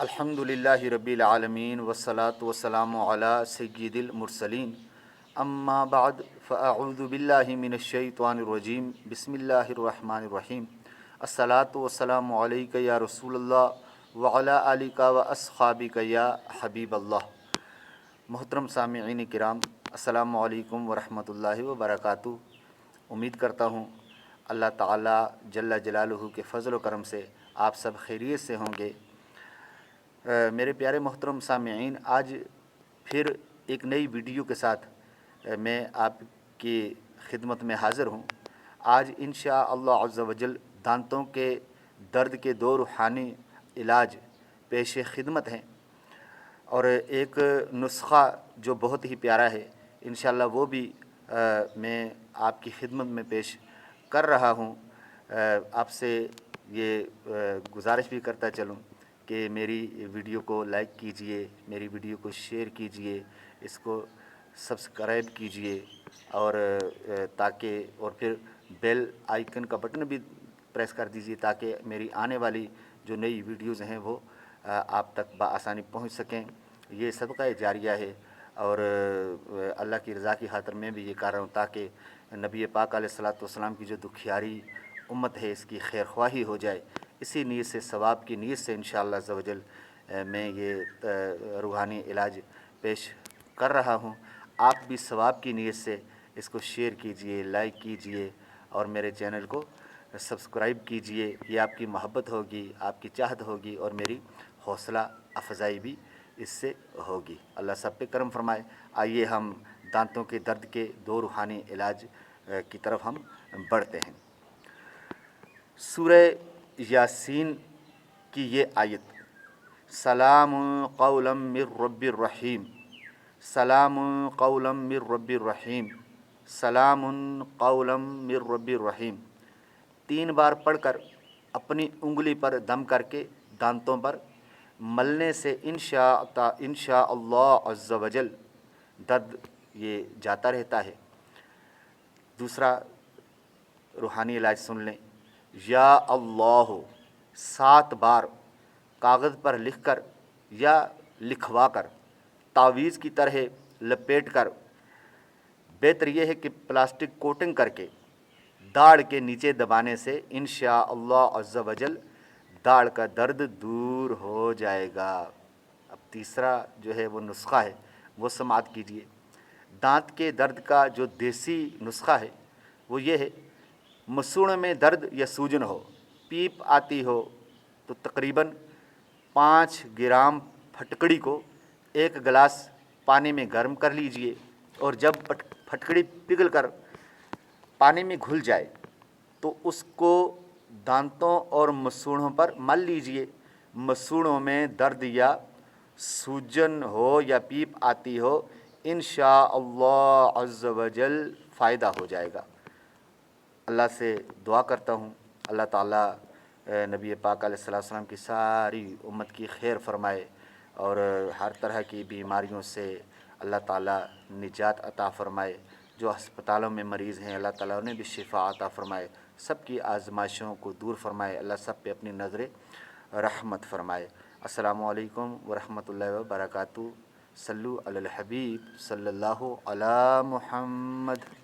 الحمدللہ رب العالمین والصلاة والسلام علی سید المرسلین اما بعد فاعوذ باللہ من الشیطان الرجیم بسم اللہ الرحمن الرحیم الصلاۃ والسلام علیک یا رسول اللہ وعلی آلک و اصحابک یا حبیب اللہ۔ محترم سامعین کرام، السلام علیکم ورحمۃ اللہ وبرکاتہ۔ امید کرتا ہوں اللہ تعالیٰ جل جلالہ کے فضل و کرم سے آپ سب خیریت سے ہوں گے۔ میرے پیارے محترم سامعین، آج پھر ایک نئی ویڈیو کے ساتھ میں آپ کی خدمت میں حاضر ہوں۔ آج انشاءاللہ عز و جل دانتوں کے درد کے دو روحانی علاج پیش خدمت ہیں، اور ایک نسخہ جو بہت ہی پیارا ہے انشاءاللہ وہ بھی میں آپ کی خدمت میں پیش کر رہا ہوں۔ آپ سے یہ گزارش بھی کرتا چلوں کہ میری ویڈیو کو لائک کیجئے، میری ویڈیو کو شیئر کیجئے، اس کو سبسکرائب کیجئے، اور پھر بیل آئیکن کا بٹن بھی پریس کر دیجئے تاکہ میری آنے والی جو نئی ویڈیوز ہیں وہ آپ تک بآسانی پہنچ سکیں۔ یہ صدقہ جاریہ ہے، اور اللہ کی رضا کی خاطر میں بھی یہ کر رہا ہوں تاکہ نبی پاک علیہ الصلوۃ والسلام کی جو دکھیاری امت ہے اس کی خیر خواہی ہو جائے۔ اسی نیت سے، ثواب کی نیت سے انشاءاللہ عز و جل میں یہ روحانی علاج پیش کر رہا ہوں۔ آپ بھی ثواب کی نیت سے اس کو شیئر کیجئے، لائک کیجئے، اور میرے چینل کو سبسکرائب کیجئے۔ یہ آپ کی محبت ہوگی، آپ کی چاہت ہوگی، اور میری حوصلہ افزائی بھی اس سے ہوگی۔ اللہ سب پہ کرم فرمائے۔ آئیے ہم دانتوں کے درد کے دو روحانی علاج کی طرف ہم بڑھتے ہیں۔ سورہ یاسین کی یہ آیت، سلام قولا من رب الرحیم، سلام قولا من رب الرحیم، سلام قولا من رب الرحیم، 3 بار پڑھ کر اپنی انگلی پر دم کر کے دانتوں پر ملنے سے انشاء اللہ عز و جل درد یہ جاتا رہتا ہے۔ دوسرا روحانی علاج سن لیں، یا اللہ 7 بار کاغذ پر لکھ کر یا لکھوا کر تعویذ کی طرح لپیٹ کر، بہتر یہ ہے کہ پلاسٹک کوٹنگ کر کے داڑھ کے نیچے دبانے سے انشاءاللہ عز و جل داڑھ کا درد دور ہو جائے گا۔ اب تیسرا جو ہے وہ نسخہ ہے، وہ سماعت کیجئے۔ دانت کے درد کا جو دیسی نسخہ ہے وہ یہ ہے، مسوڑوں میں درد یا سوجن ہو، پیپ آتی ہو، تو تقریباً 5 گرام پھٹکڑی کو 1 گلاس پانی میں گرم کر لیجئے، اور جب پھٹکڑی پگھل کر پانی میں گھل جائے تو اس کو دانتوں اور مسوڑوں پر مل لیجئے۔ مسوڑوں میں درد یا سوجن ہو یا پیپ آتی ہو، انشاءاللہ عز و جل فائدہ ہو جائے گا۔ اللہ سے دعا کرتا ہوں اللہ تعالیٰ نبی پاک علیہ السلام کی ساری امت کی خیر فرمائے، اور ہر طرح کی بیماریوں سے اللہ تعالیٰ نجات عطا فرمائے۔ جو ہسپتالوں میں مریض ہیں اللہ تعالیٰ انہیں بھی شفا عطا فرمائے، سب کی آزمائشوں کو دور فرمائے، اللہ سب پہ اپنی نظر رحمت فرمائے۔ السلام علیکم ورحمۃ اللہ وبرکاتہ۔ صلو علی الحبیب صلی اللہ علی محمد۔